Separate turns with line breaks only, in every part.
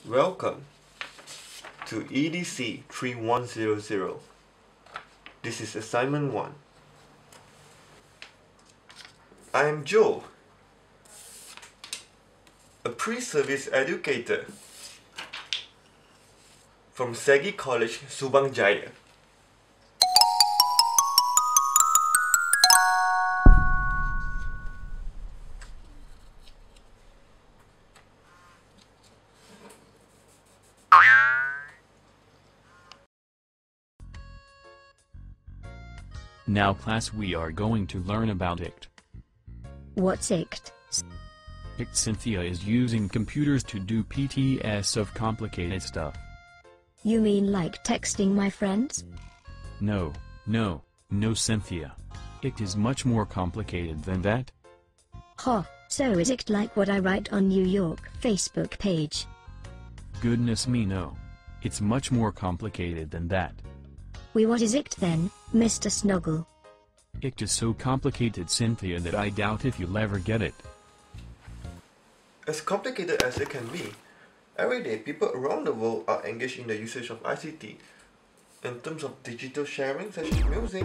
Welcome to EDC3100. This is assignment 1. I am Joe, a pre-service educator from Sagi College, Subang Jaya.
Now class, we are going to learn about ICT.
What's ICT?
ICT Cynthia is using computers to do PTS of complicated stuff.
You mean like texting my friends?
No Cynthia. ICT is much more complicated than that.
Huh, so is ICT like what I write on New York Facebook page?
Goodness me, no. It's much more complicated than that.
What is ICT then, Mr. Snuggle?
ICT is so complicated, Cynthia, that I doubt if you'll ever get it.
As complicated as it can be, every day people around the world are engaged in the usage of ICT in terms of digital sharing such as music,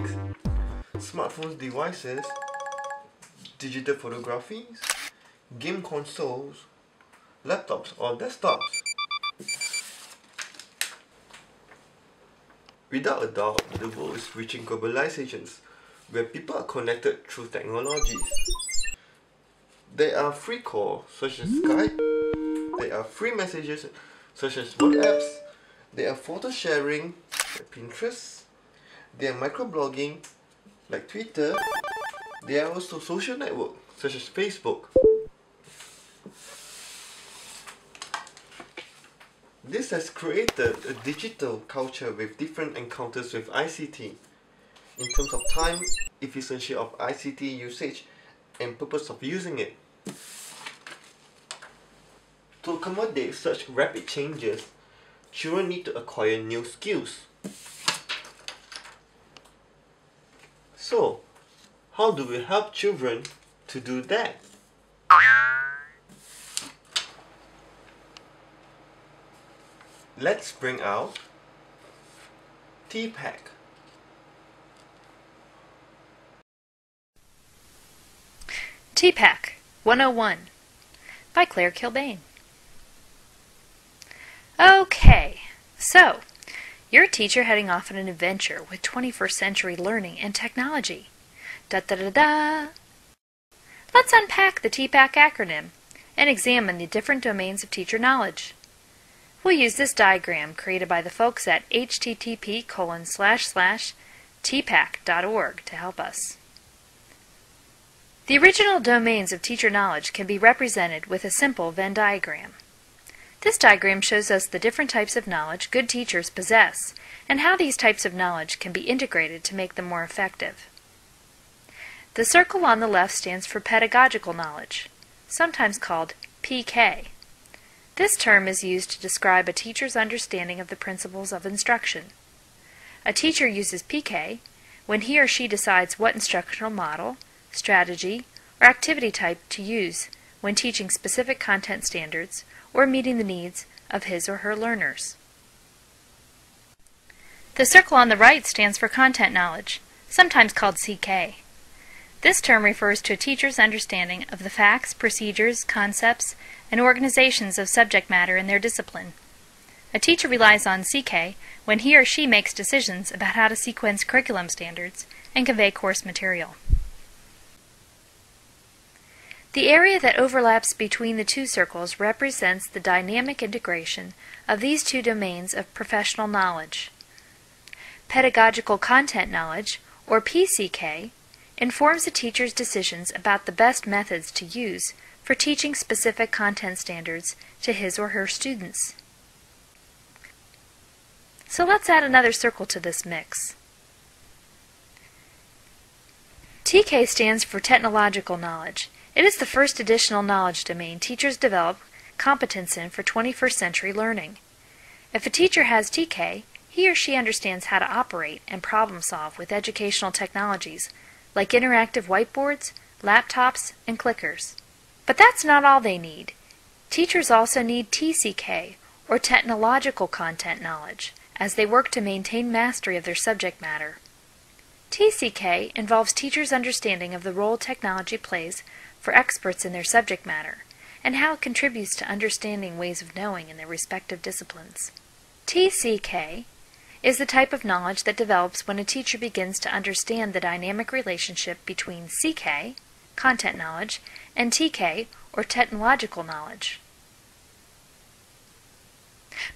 smartphone devices, digital photographies, game consoles, laptops or desktops. Without a doubt, the world is reaching globalizations, where people are connected through technologies. There are free calls, such as Skype. There are free messages, such as WhatsApps. There are photo sharing, like Pinterest. There are microblogging, like Twitter. There are also social networks, such as Facebook. This has created a digital culture with different encounters with ICT in terms of time, efficiency of ICT usage, and purpose of using it. To accommodate such rapid changes, children need to acquire new skills. So, how do we help children to do that? Let's bring out TPACK.
TPACK 101 by KilBane. Okay, so you're a teacher heading off on an adventure with 21st century learning and technology. Da-da-da-da! Let's unpack the TPACK acronym and examine the different domains of teacher knowledge. We'll use this diagram created by the folks at http://tpack.org to help us. The original domains of teacher knowledge can be represented with a simple Venn diagram. This diagram shows us the different types of knowledge good teachers possess and how these types of knowledge can be integrated to make them more effective. The circle on the left stands for pedagogical knowledge, sometimes called PK. This term is used to describe a teacher's understanding of the principles of instruction. A teacher uses PK when he or she decides what instructional model, strategy, or activity type to use when teaching specific content standards or meeting the needs of his or her learners. The circle on the right stands for content knowledge, sometimes called CK. This term refers to a teacher's understanding of the facts, procedures, concepts, and organizations of subject matter in their discipline. A teacher relies on CK when he or she makes decisions about how to sequence curriculum standards and convey course material. The area that overlaps between the two circles represents the dynamic integration of these two domains of professional knowledge. Pedagogical content knowledge, or PCK, informs a teacher's decisions about the best methods to use for teaching specific content standards to his or her students. So let's add another circle to this mix. TK stands for technological knowledge. It is the first additional knowledge domain teachers develop competence in for 21st century learning. If a teacher has TK, he or she understands how to operate and problem solve with educational technologies like interactive whiteboards, laptops, and clickers. But that's not all they need. Teachers also need TCK, or technological content knowledge, as they work to maintain mastery of their subject matter. TCK involves teachers' understanding of the role technology plays for experts in their subject matter, and how it contributes to understanding ways of knowing in their respective disciplines. TCK is the type of knowledge that develops when a teacher begins to understand the dynamic relationship between CK, content knowledge, and TK, or technological knowledge.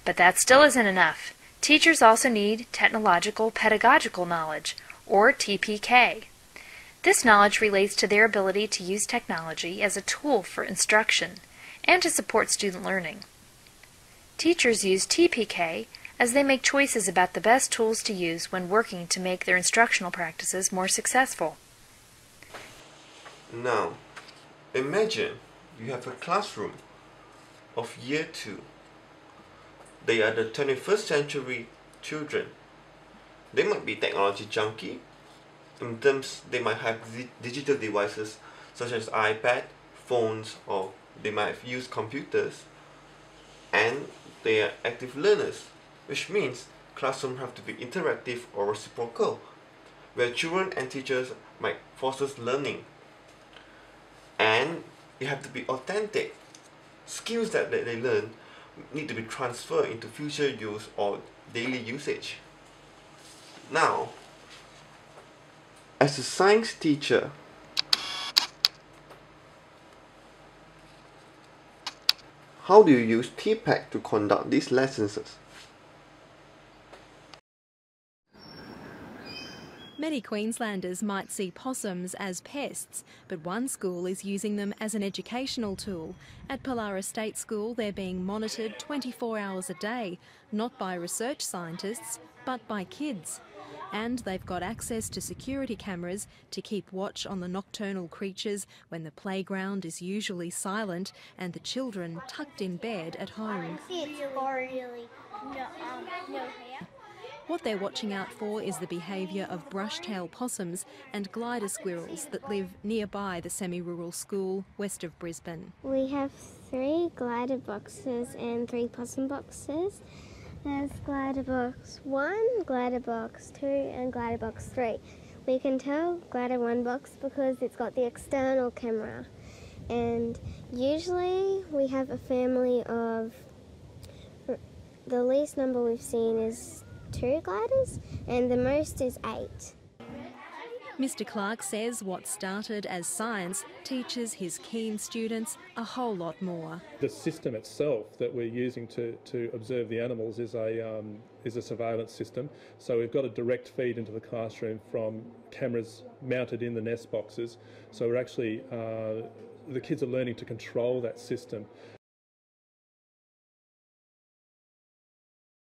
But that still isn't enough. Teachers also need technological pedagogical knowledge, or TPK. This knowledge relates to their ability to use technology as a tool for instruction and to support student learning. Teachers use TPK as they make choices about the best tools to use when working to make their instructional practices more successful.
Now, imagine you have a classroom of year 2. They are the 21st century children. They might be technology junkie. In terms, they might have digital devices such as iPad, phones, or they might have used computers. And they are active learners, which means classrooms have to be interactive or reciprocal, where children and teachers might foster learning. And it have to be authentic. Skills that they learn need to be transferred into future use or daily usage. Now, as a science teacher, how do you use TPACK to conduct these lessons?
Many Queenslanders might see possums as pests, but one school is using them as an educational tool. At Pollara State School, they're being monitored 24 hours a day, not by research scientists, but by kids. And they've got access to security cameras to keep watch on the nocturnal creatures when the playground is usually silent and the children tucked in bed at home. What they're watching out for is the behaviour of brush-tail possums and glider squirrels that live nearby the semi-rural school west of Brisbane.
We have 3 glider boxes and 3 possum boxes. There's glider box 1, glider box 2 and glider box 3. We can tell glider 1 box because it's got the external camera. And usually we have a family of, the least number we've seen is 2 gliders and the most is 8.
Mr Clark says what started as science teaches his keen students a whole lot more.
The system itself that we're using to observe the animals is a surveillance system. So we've got a direct feed into the classroom from cameras mounted in the nest boxes. So we're actually, the kids are learning to control that system.